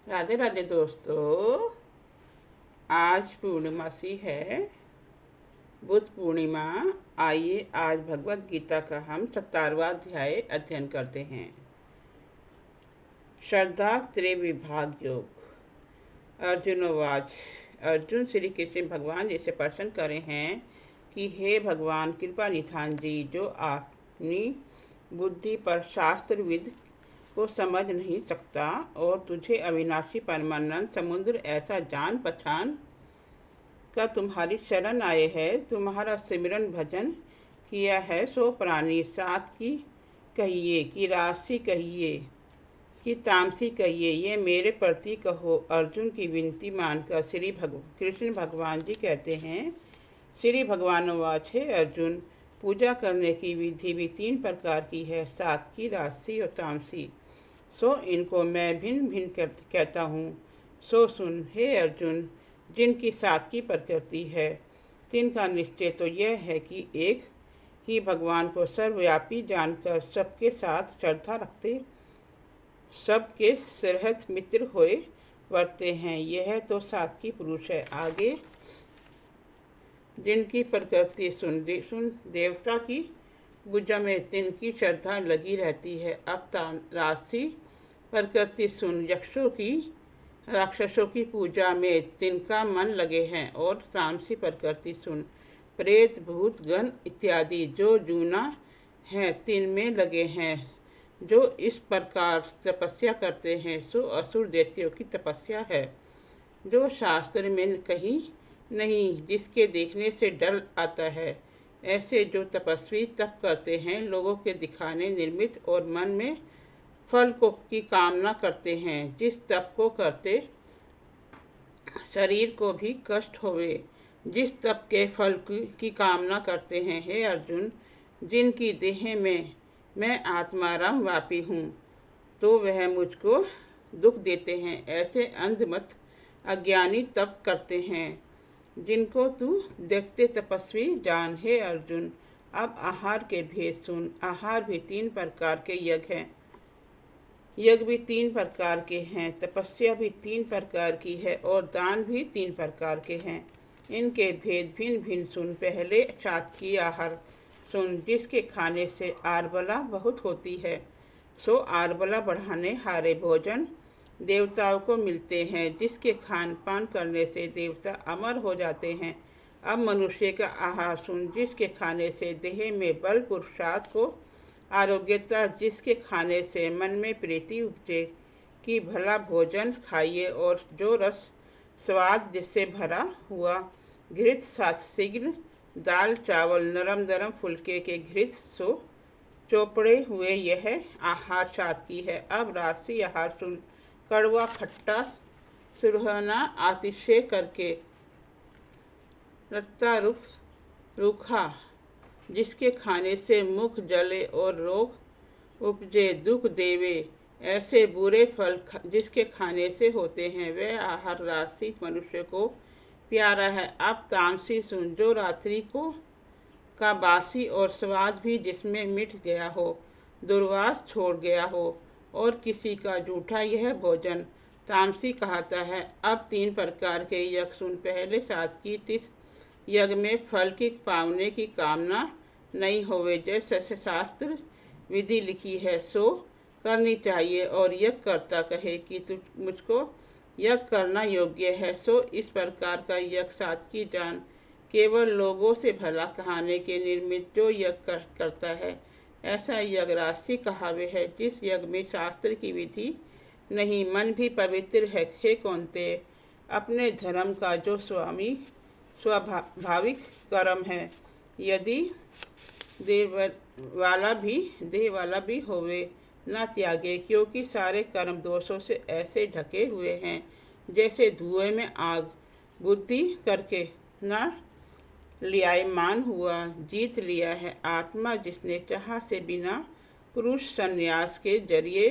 राधे राधे दोस्तों। आज पूर्णिमासी है, बुद्ध पूर्णिमा। आइए आज भगवत गीता का हम 17वां अध्याय अध्ययन करते हैं। श्रद्धा त्रिविभाग योग। अर्जुनोवाच। अर्जुन श्री कृष्ण भगवान जी से प्रश्न करे हैं कि हे भगवान कृपा निधान जी, जो अपनी बुद्धि पर शास्त्रविद को समझ नहीं सकता और तुझे अविनाशी परमानंद समुद्र ऐसा जान पहचान का तुम्हारी शरण आए है, तुम्हारा सिमरन भजन किया है, सो प्राणी सात की कहिए कि राशि कहिए कि तामसी कहिए, ये मेरे प्रति कहो। अर्जुन की विनती मानकर कृष्ण भगवान जी कहते हैं, श्री भगवान वाच, है अर्जुन, पूजा करने की विधि भी 3 प्रकार की है, सात की, राशि और तामसी। सो इनको मैं भिन्न भिन्न कहता हूँ। सो सुन हे अर्जुन, जिनकी सात्विकी प्रकृति है, तिनका निश्चय तो यह है कि एक ही भगवान को सर्वव्यापी जानकर सबके साथ श्रद्धा रखते, सबके सहृद मित्र होए वर्ते हैं, यह तो सात्विकी पुरुष है। आगे जिनकी प्रकृति सुन देवता की पूजा में तिनकी श्रद्धा लगी रहती है। अब राशि प्रकृति सुन राक्षसों की पूजा में तिनका मन लगे हैं। और तामसी प्रकृति सुन प्रेत भूत गण इत्यादि जो जूना है तिन में लगे हैं। जो इस प्रकार तपस्या करते हैं सो असुर दैत्यों की तपस्या है, जो शास्त्र में कहीं नहीं, जिसके देखने से डर आता है। ऐसे जो तपस्वी तप करते हैं, लोगों के दिखाने निर्मित और मन में फल को की कामना करते हैं, जिस तप को करते शरीर को भी कष्ट होवे, जिस तप के फल की कामना करते हैं। हे अर्जुन, जिनकी देह में मैं आत्माराम व्यापी हूँ, तो वह मुझको दुख देते हैं। ऐसे अंधमत अज्ञानी तप करते हैं, जिनको तू देखते तपस्वी जान। हे अर्जुन, अब आहार के भेद सुन। आहार भी 3 प्रकार के यज्ञ हैं, यज्ञ भी 3 प्रकार के हैं, तपस्या भी 3 प्रकार की है और दान भी 3 प्रकार के हैं। इनके भेद भिन्न भिन्न सुन। पहले सात्विकी आहार सुन, जिसके खाने से आर्बला बहुत होती है, सो आर्बला बढ़ाने हारे भोजन देवताओं को मिलते हैं, जिसके खान पान करने से देवता अमर हो जाते हैं। अब मनुष्य का आहार सुन, जिसके खाने से देह में बल पुरुषार्थ को आरोग्यता, जिसके खाने से मन में प्रीति उपजे कि भला भोजन खाइए, और जो रस स्वाद जिससे भरा हुआ घृत सात्विक दाल चावल नरम दरम फुलके के घृत सो चोपड़े हुए, यह आहार सात्विकी है। अब राशि आहार सुन। कड़वा खट्टा सुरहना अतिशय करके रत्ता रूखा, जिसके खाने से मुख जले और रोग उपजे दुख देवे, ऐसे बुरे फल जिसके खाने से होते हैं, वह आहार राशि मनुष्य को प्यारा है। अब तामसी सुन। जो रात्रि को का बासी और स्वाद भी जिसमें मिट गया हो, दुर्वास छोड़ गया हो, और किसी का झूठा यह भोजन तामसी कहता है। अब 3 प्रकार के यज्ञ सुन। पहले सात्विकी, तिस यज्ञ में फल की पावने की कामना नहीं होवे, जैसे शास्त्र विधि लिखी है सो करनी चाहिए, और यज्ञ करता कहे कि तू मुझको यज्ञ करना योग्य है, सो इस प्रकार का यज्ञ सात्विकी जान। केवल लोगों से भला कहाने के निर्मित जो यज्ञ करता है, ऐसा यज्ञ राशि कहावे है, जिस यज्ञ में शास्त्र की विधि नहीं, मन भी पवित्र है। हे कौन्ते, अपने धर्म का जो स्वाभाविक कर्म है, यदि देह वाला भी होवे, न त्यागे, क्योंकि सारे कर्म दोषों से ऐसे ढके हुए हैं, जैसे धुएं में आग। बुद्धि करके न लियायमान हुआ, जीत लिया है आत्मा, जिसने चाह से बिना पुरुष संन्यास के जरिए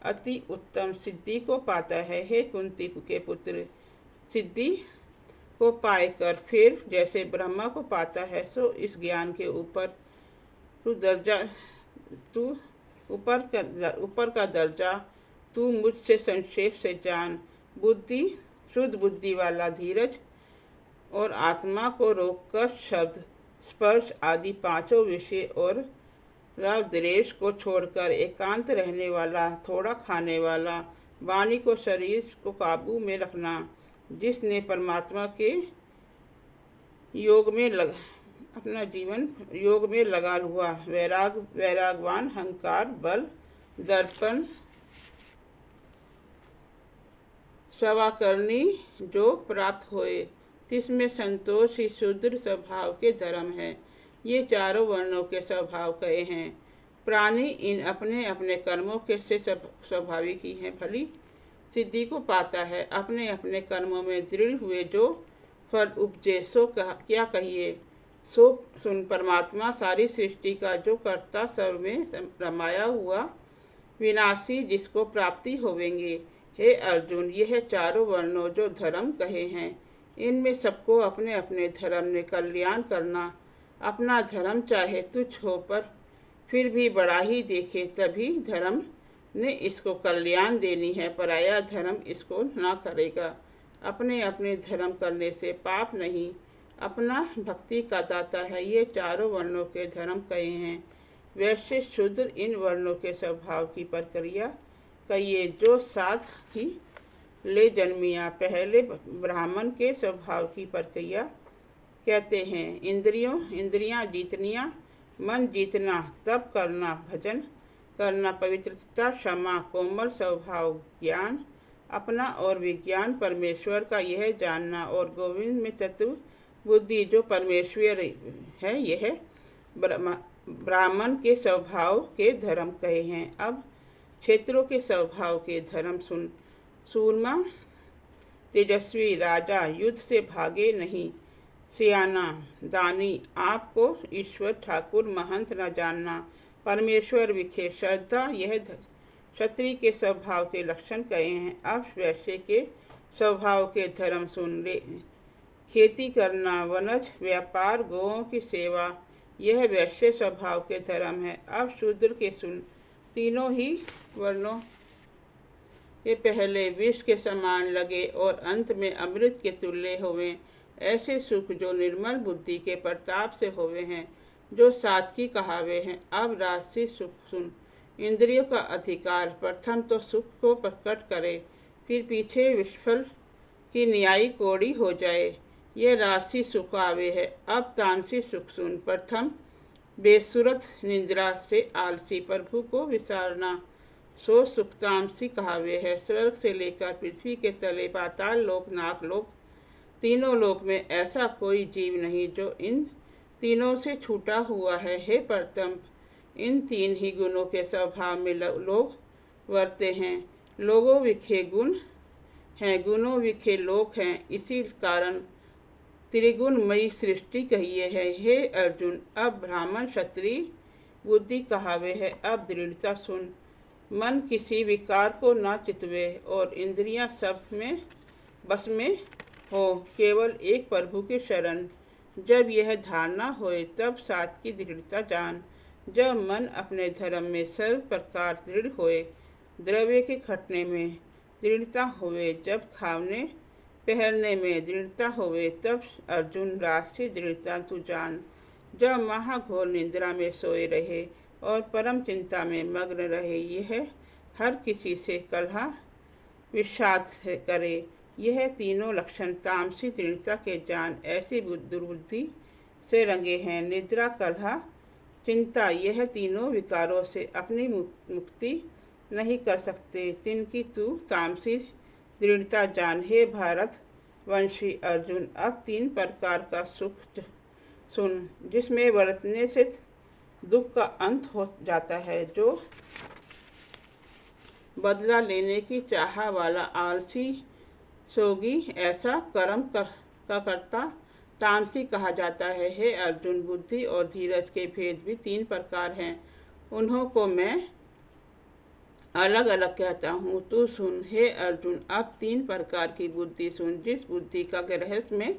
अति उत्तम सिद्धि को पाता है। हे कुंती के पुत्र, सिद्धि को पाकर फिर जैसे ब्रह्मा को पाता है, सो इस ज्ञान के ऊपर ऊपर का दर्जा तू मुझसे संक्षेप से जान। बुद्धि, शुद्ध बुद्धि वाला धीरज और आत्मा को रोककर शब्द, स्पर्श आदि पांचों विषय और राग द्वेष को छोड़कर एकांत रहने वाला, थोड़ा खाने वाला, वाणी को शरीर को काबू में रखना, जिसने परमात्मा के योग में अपना जीवन योग में लगा हुआ, वैरागवान, अहंकार, बल, दर्पण, सवाकर्णी जो प्राप्त होए, जिसमें संतोष ही शुद्र स्वभाव के धर्म है। ये चारों वर्णों के स्वभाव कहे हैं। प्राणी इन अपने अपने कर्मों के से स्वाभाविक ही हैं, भली सिद्धि को पाता है। अपने अपने कर्मों में दृढ़ हुए जो फल उपजे सो क्या कहिए। सो सुन, परमात्मा सारी सृष्टि का जो कर्ता सर्व में रमाया हुआ विनाशी, जिसको प्राप्ति होवेंगे। हे अर्जुन, यह चारों वर्णों जो धर्म कहे हैं, इनमें सबको अपने अपने धर्म ने कल्याण करना। अपना धर्म चाहे तुच्छ हो पर फिर भी बड़ा ही देखे, तभी धर्म ने इसको कल्याण देनी है, पराया धर्म इसको ना करेगा। अपने अपने धर्म करने से पाप नहीं, अपना भक्ति का दाता है। ये चारों वर्णों के धर्म कहे हैं। वैश्य शूद्र इन वर्णों के स्वभाव की प्रक्रिया कहिए, जो साथ ही ले जन्मिया। पहले ब्राह्मण के स्वभाव की प्रक्रिया कहते हैं। इंद्रियां जीतनिया, मन जीतना, तप करना, भजन करना, पवित्रता, क्षमा, कोमल स्वभाव, ज्ञान अपना और विज्ञान परमेश्वर का यह जानना, और गोविंद में तत्व बुद्धि जो परमेश्वर है, यह ब्राह्मण के स्वभाव के धर्म कहे हैं। अब क्षेत्रों के स्वभाव के धर्म सुन। सूरमा, तेजस्वी, राजा, युद्ध से भागे नहीं, सियाना, दानी, आपको ईश्वर ठाकुर महंत न जानना, परमेश्वर विखे, श्रद्धा, यह क्षत्रिय के स्वभाव के लक्षण कहे हैं। अब वैश्य के स्वभाव के धर्म सुन ले। खेती करना, वनज, व्यापार, गौओं की सेवा, यह वैश्य स्वभाव के धर्म है। अब शूद्र के सुन। तीनों ही वर्णों के पहले विष के समान लगे और अंत में अमृत के तुल्य होवे, ऐसे सुख जो निर्मल बुद्धि के प्रताप से होवे हैं, जो सात्विकी कहावे हैं। अब राजसी सुख सुन। इंद्रियों का अधिकार प्रथम तो सुख को प्रकट करे, फिर पीछे विफल की न्यायी कोड़ी हो जाए, यह राजसी सुख आवे है। अब तामसी सुख सुन। प्रथम बेसुरत निंद्रा से आलसी, प्रभु को विसारना, सो सुख तामसी कहावे है। स्वर्ग से लेकर पृथ्वी के तले पाताल लोक, नाग लोक, तीनों लोक में ऐसा कोई जीव नहीं जो इन तीनों से छूटा हुआ है। हे प्रथम, इन तीन ही गुणों के स्वभाव में लोग वर्ते हैं। लोगों विखे गुण हैं, गुणों विखे लोक हैं, इसी कारण त्रिगुणमयी सृष्टि कहिए है। हे अर्जुन, अब ब्राह्मण क्षत्रिय बुद्धि कहावे है। अब दृढ़ता सुन। मन किसी विकार को न चितवे और इंद्रियां सब में बस में हो, केवल एक प्रभु के शरण। जब यह धारणा होए तब सात की दृढ़ता जान। जब मन अपने धर्म में सर्व प्रकार दृढ़ होए, द्रव्य के खटने में दृढ़ता होवे, जब खावने पहनने में दृढ़ता होवे, तब अर्जुन राष्ट्रीय दृढ़ता तू जान। जब महाघोर निद्रा में सोए रहे और परम चिंता में मग्न रहे, यह हर किसी से कलह विषाद करे, यह तीनों लक्षण तामसी दृढ़ता के जान। ऐसी दुर्बुद्धि से रंगे हैं निद्रा, कलह, चिंता, यह तीनों विकारों से अपनी मुक्ति नहीं कर सकते, जिनकी तू तामसी दृढ़ता जान। हे भारत वंशी अर्जुन, अब तीन प्रकार का सुख सुन, जिसमें वर्तने से दुख का अंत हो जाता है। जो बदला लेने की चाह वाला आलसी सोगी, ऐसा कर्म का करता तामसी कहा जाता है। हे अर्जुन, बुद्धि और धीरज के भेद भी तीन प्रकार हैं, उन्हों को मैं अलग अलग कहता हूँ, तू सुन। हे अर्जुन, अब तीन प्रकार की बुद्धि सुन, जिस बुद्धि का गृहस्थ में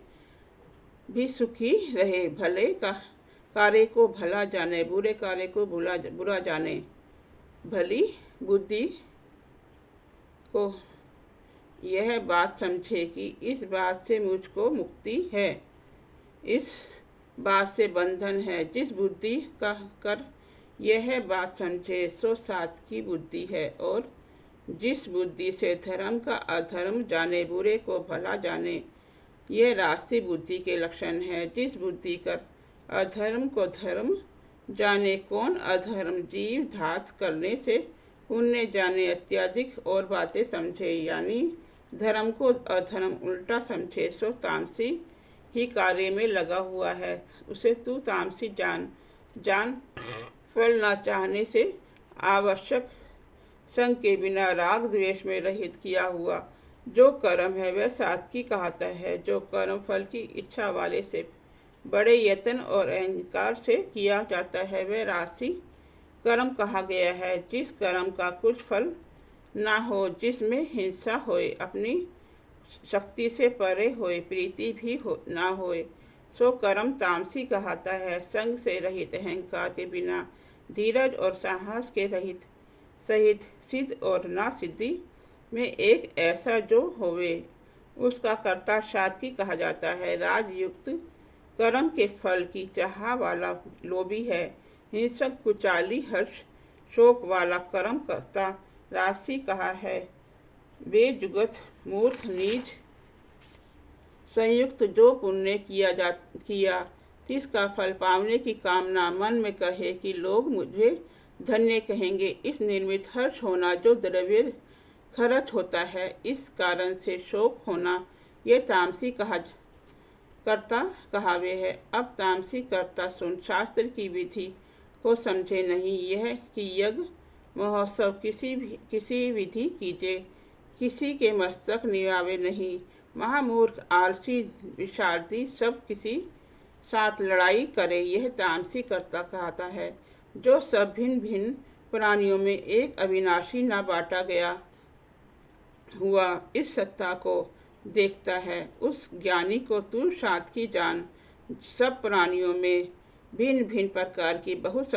भी सुखी रहे, भले का कार्य को भला जाने, बुरे कार्य को बुरा जाने, भली बुद्धि को यह बात समझे कि इस बात से मुझको मुक्ति है, इस बात से बंधन है। जिस बुद्धि का कर यह बात समझे सो सात्विकी बुद्धि है, और जिस बुद्धि से धर्म का अधर्म जाने, बुरे को भला जाने, ये राजसी बुद्धि के लक्षण है। जिस बुद्धि कर अधर्म को धर्म जाने, कौन अधर्म जीव धात करने से पुण्य जाने, इत्यादि और बातें समझे, यानी धर्म को अधर्म उल्टा समझे, सो तामसी ही कार्य में लगा हुआ है। उसे तू तामसी जान फल न चाहने से आवश्यक संग के बिना राग द्वेष में रहित किया हुआ जो कर्म है वह सात्विक कहलाता है। जो कर्म फल की इच्छा वाले से बड़े यत्न और अहंकार से किया जाता है वह राजसी कर्म कहा गया है। जिस कर्म का कुछ फल ना हो, जिसमें हिंसा होए, अपनी शक्ति से परे होए, प्रीति भी ना होए, सो कर्म तामसी कहलाता है। संग से रहित, अहंकार के बिना, धीरज और साहस के रहित, सहित सिद्ध और ना सिद्धि में एक ऐसा जो होवे, उसका कर्ता सात्विक कहा जाता है। राजयुक्त कर्म के फल की चाह वाला लोभी है, हिंसक, कुचाली, हर्ष, शोक वाला कर्म करता राजसी कहा है। वे जुगत, मूर्ख, नीच, संयुक्त जो पुण्य किया जिसका फल पाने की कामना मन में कहे कि लोग मुझे धन्य कहेंगे, इस निर्मित हर्ष होना जो द्रव्य खर्च होता है, इस कारण से शोक होना, ये तामसी कर्ता कहावे है। अब तामसी कर्ता सुन, शास्त्र की विधि को समझे नहीं, यह कि यज्ञ महोत्सव किसी विधि कीजिए, किसी के मस्तक निवावे नहीं। महामूर्ख, आलसी, विषादी सब किसी साथ लड़ाई करे, यह तामसी कर्ता कहता है। जो सब भिन्न भिन्न प्राणियों में एक अविनाशी न बांटा गया हुआ इस सत्ता को देखता है, उस ज्ञानी को तू सात्विकी जान। सब प्राणियों में भिन्न भिन्न प्रकार की बहुत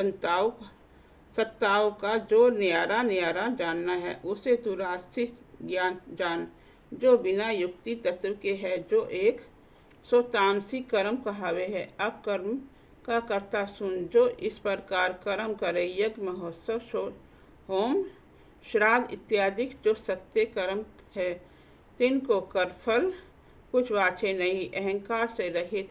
सत्ताओं का जो न्यारा जानना है, उसे तू राजसी ज्ञान जान, जो बिना युक्ति तत्व के है, जो एक सो तामसी कर्म कहावे है। अब कर्म का कर्ता सुन, जो इस प्रकार कर्म करे, यज्ञ, महोत्सव, होम, श्राद्ध इत्यादि जो सत्य कर्म है, तिनको कर फल कुछ वाछे नहीं, अहंकार से रहित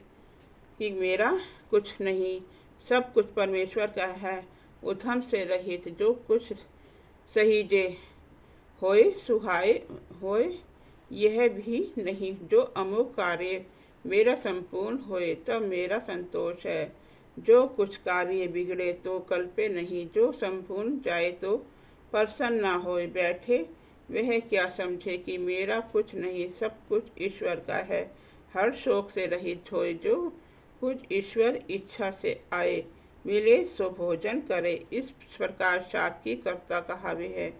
कि मेरा कुछ नहीं, सब कुछ परमेश्वर का है, उधम से रहित, जो कुछ सहीजे होए सुहाए होए, यह भी नहीं, जो अमुक कार्य मेरा संपूर्ण होए तब मेरा संतोष है, जो कुछ कार्य बिगड़े तो कल्पे नहीं, जो संपूर्ण जाए तो प्रसन्न ना होए बैठे, वह क्या समझे कि मेरा कुछ नहीं, सब कुछ ईश्वर का है। हर शोक से रहित होए, जो कुछ ईश्वर इच्छा से आए, मिले सो भोजन करे, इस प्रकार सात्विकी कर्ता कहावे है।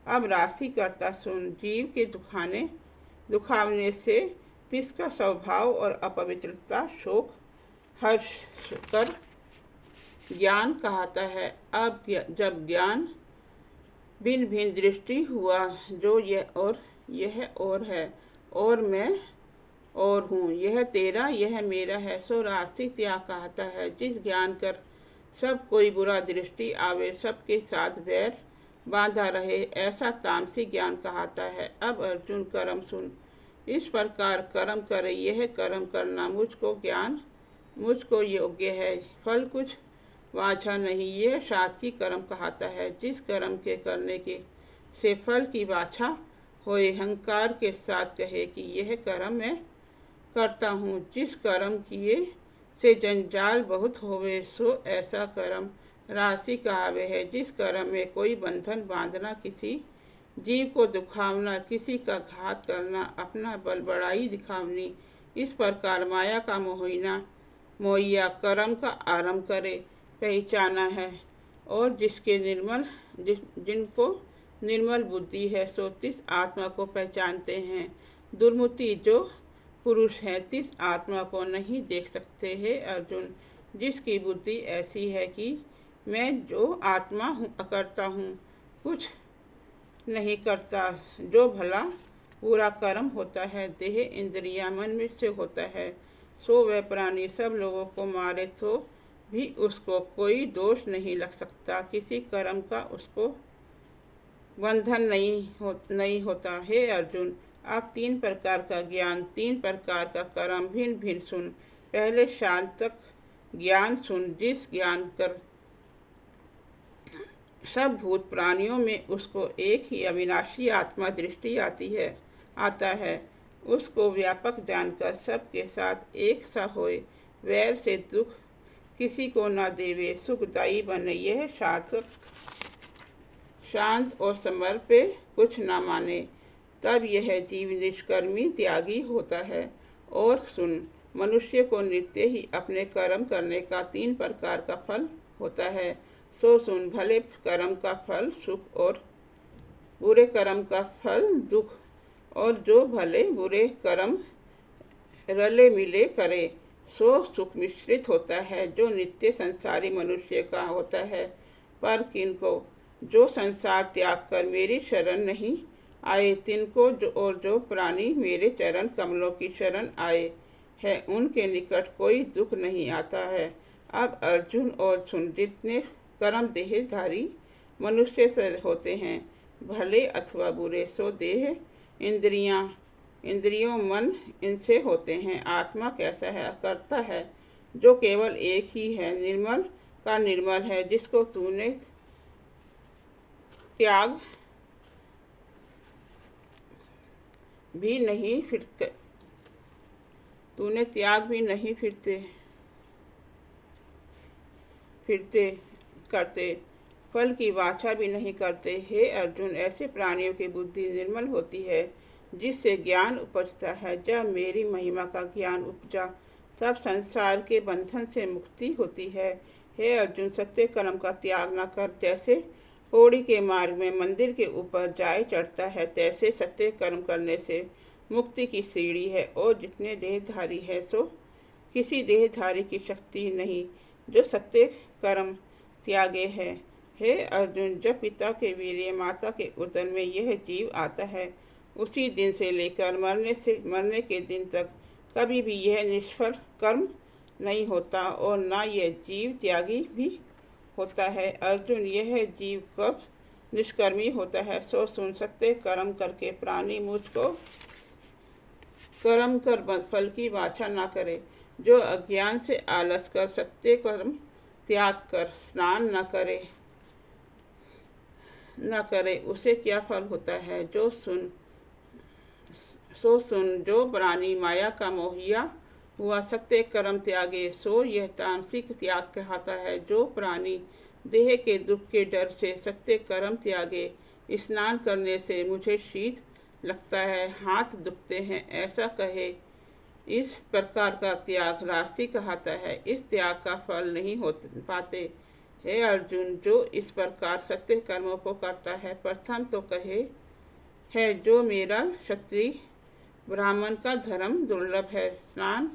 अब राशि कर्ता सुन, जीव के दुखावने से तिसका स्वभाव और अपवित्रता, शोक, हर्ष कर ज्ञान कहता है। अब जब ज्ञान भिन्न भिन्न दृष्टि हुआ, जो यह और है, और मैं और हूँ, यह तेरा यह मेरा है, सो राशि त्याग कहता है। जिस ज्ञान कर सब कोई बुरा दृष्टि आवे, सबके साथ बैर बांधा रहे, ऐसा तामसी ज्ञान कहता है। अब अर्जुन कर्म सुन, इस प्रकार कर्म करे, यह कर्म करना मुझको योग्य है, फल कुछ वांछा नहीं, यह सात्विक कर्म कहता है। जिस कर्म के करने के से फल की वांछा होए, अहंकार के साथ कहे कि यह कर्म मैं करता हूँ, जिस कर्म किए से जंजाल बहुत होवे, सो ऐसा कर्म राशि कहावे है। जिस कर्म में कोई बंधन बांधना, किसी जीव को दुखावना, किसी का घात करना, अपना बल बड़ाई दिखावनी, इस प्रकार माया का मोहिया कर्म का आरंभ करे, पहचाना है, और जिनको निर्मल बुद्धि है, सो तिस आत्मा को पहचानते हैं। दुर्मति जो पुरुष हैं, तिस आत्मा को नहीं देख सकते हैं। अर्जुन, जिसकी बुद्धि ऐसी है कि मैं जो आत्मा हूँ, अकर्ता हूँ, कुछ नहीं करता, जो भला पूरा कर्म होता है। देह इंद्रिया मन में से होता है। सो वह प्राणी सब लोगों को मारे तो भी उसको कोई दोष नहीं लग सकता। किसी कर्म का उसको बंधन नहीं होता। हे अर्जुन, आप 3 प्रकार का ज्ञान, 3 प्रकार का कर्म भिन्न भिन्न सुन। पहले शांत तक ज्ञान सुन, जिस ज्ञान कर सब भूत प्राणियों में उसको एक ही अविनाशी आत्मा दृष्टि आता है। उसको व्यापक जानकर सबके साथ एक सा होए, वैर से दुख किसी को न देवे, सुखदायी बने। यह शांत और समर पे कुछ न माने, तब यह जीव निष्कर्मी त्यागी होता है। और सुन, मनुष्य को नित्य ही अपने कर्म करने का 3 प्रकार का फल होता है। सो सुन, भले कर्म का फल सुख और बुरे कर्म का फल दुख, और जो भले बुरे कर्म रले मिले करे सो सुख मिश्रित होता है, जो नित्य संसारी मनुष्य का होता है। पर किनको जो संसार त्याग कर मेरी शरण नहीं आए, तिनको जो प्राणी मेरे चरण कमलों की शरण आए है, उनके निकट कोई दुख नहीं आता है। अब अर्जुन और सुन, जितने कर्म देहधारी मनुष्य से होते हैं, भले अथवा बुरे, सो देह इंद्रियों मन इनसे होते हैं। आत्मा कैसा है? करता है जो केवल एक ही है, निर्मल का निर्मल है, जिसको तूने त्याग भी नहीं फिरते करते, फल की वाचा भी नहीं करते। हे अर्जुन, ऐसे प्राणियों की बुद्धि निर्मल होती है, जिससे ज्ञान उपजता है। जब मेरी महिमा का ज्ञान उपजा, तब संसार के बंधन से मुक्ति होती है। हे अर्जुन, सत्य कर्म का त्याग न कर। जैसे पौड़ी के मार्ग में मंदिर के ऊपर जाए चढ़ता है, तैसे सत्य कर्म करने से मुक्ति की सीढ़ी है। और जितने देहधारी है, सो किसी देहधारी की शक्ति नहीं, जो सत्य कर्म त्यागे है। हे अर्जुन, जब पिता के वीर्य माता के उदर में यह जीव आता है, उसी दिन से लेकर मरने के दिन तक कभी भी यह निष्फल कर्म नहीं होता, और न यह जीव त्यागी भी होता है। अर्जुन, यह जीव कब निष्कर्मी होता है? सो सुन, सत्य कर्म करके प्राणी मुझको कर्म कर फल की वाचा न करे। जो अज्ञान से आलस कर सत्य कर्म त्याग कर स्नान न करे, उसे क्या फल होता है? सुन, जो प्राणी माया का मोहिया हुआ सत्य कर्म त्यागे, सो यह तामसिक त्याग कहता है। जो प्राणी देह के दुख के डर से सत्य कर्म त्यागे, स्नान करने से मुझे शीत लगता है, हाथ दुखते हैं, ऐसा कहे, इस प्रकार का त्याग राशि कहता है। इस त्याग का फल नहीं पाते। हे अर्जुन, जो इस प्रकार सत्य कर्मों को करता है, प्रथम तो कहे है, जो मेरा क्षत्रिय ब्राह्मण का धर्म दुर्लभ है। स्नान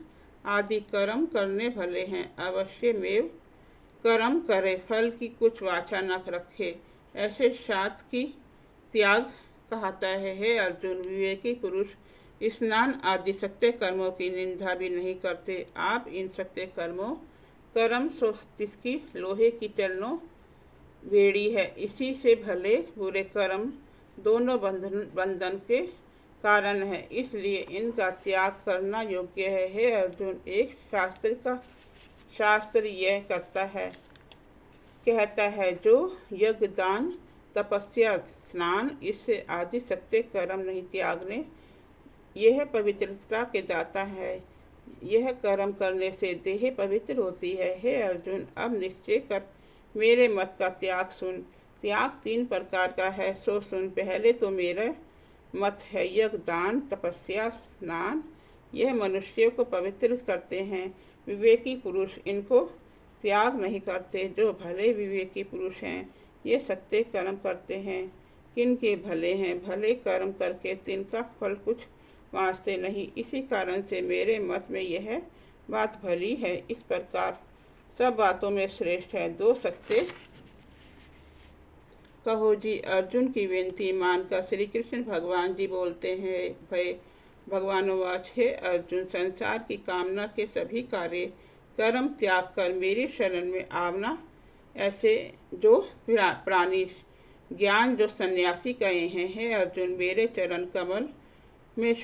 आदि कर्म करने भले हैं, अवश्य में कर्म करे, फल की कुछ वाचा न रखे, ऐसे सात की त्याग कहता है। हे अर्जुन, विवेकी पुरुष स्नान आदि सत्य कर्मों की निंदा भी नहीं करते। आप इन सत्य कर्म सो जिसकी लोहे की चरणों बेड़ी है, इसी से भले बुरे कर्म दोनों बंधन के कारण है, इसलिए इनका त्याग करना योग्य है। हे अर्जुन, एक शास्त्र यह कहता है, जो यज्ञ दान तपस्या स्नान इससे आदि सत्य कर्म नहीं त्यागने, यह पवित्रता के दाता है। यह कर्म करने से देह पवित्र होती है। हे अर्जुन, अब निश्चय कर मेरे मत का त्याग सुन। त्याग 3 प्रकार का है, सो सुन। पहले तो मेरा मत है, यज्ञ दान तपस्या स्नान यह मनुष्य को पवित्र करते हैं। विवेकी पुरुष इनको त्याग नहीं करते। जो भले विवेकी पुरुष हैं, ये सत्य कर्म करते हैं। किनके भले हैं? भले कर्म करके तिनका फल कुछ वास्ते नहीं। इसी कारण से मेरे मत में यह बात भली है। इस प्रकार सब बातों में श्रेष्ठ है। 2 सत्य कहो जी। अर्जुन की विनती मानकर श्री कृष्ण भगवान जी बोलते हैं, भय भगवानुवाच, हे अर्जुन, संसार की कामना के सभी कार्य कर्म त्याग कर मेरी शरण में आवना। ऐसे जो प्राणी ज्ञान जो सन्यासी कहे हैं, हे अर्जुन, मेरे चरण कमल में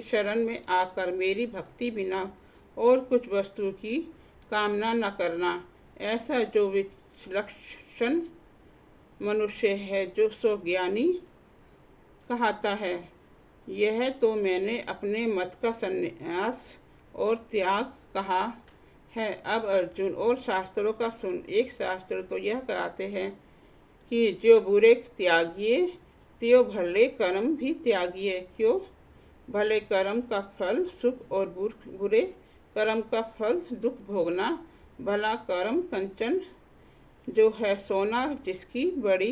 शरण में आकर मेरी भक्ति बिना और कुछ वस्तु की कामना न करना। ऐसा जो विलक्षण मनुष्य है, जो सो ज्ञानी कहता है। यह तो मैंने अपने मत का संन्यास और त्याग कहा है। अब अर्जुन और शास्त्रों का सुन। एक शास्त्र तो यह कराते हैं कि जो बुरे त्यागिए त्यो भले कर्म भी त्यागिए। क्यों? भले कर्म का फल सुख और बुरे कर्म का फल दुख भोगना। भला कर्म कंचन जो है सोना, जिसकी बड़ी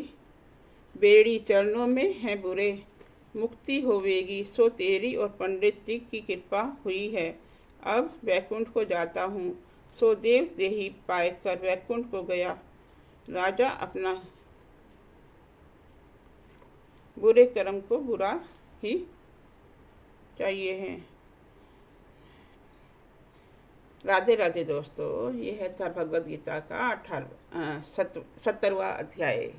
बेड़ी चरणों में है बुरे। मुक्ति होवेगी सो तेरी और पंडित जी की कृपा हुई है। अब वैकुंठ को जाता हूँ। सो देव देही पाए कर वैकुंठ को गया। राजा अपना बुरे कर्म को बुरा ही चाहिए है। राधे राधे दोस्तों, यह था भगवद गीता का 17वां अध्याय।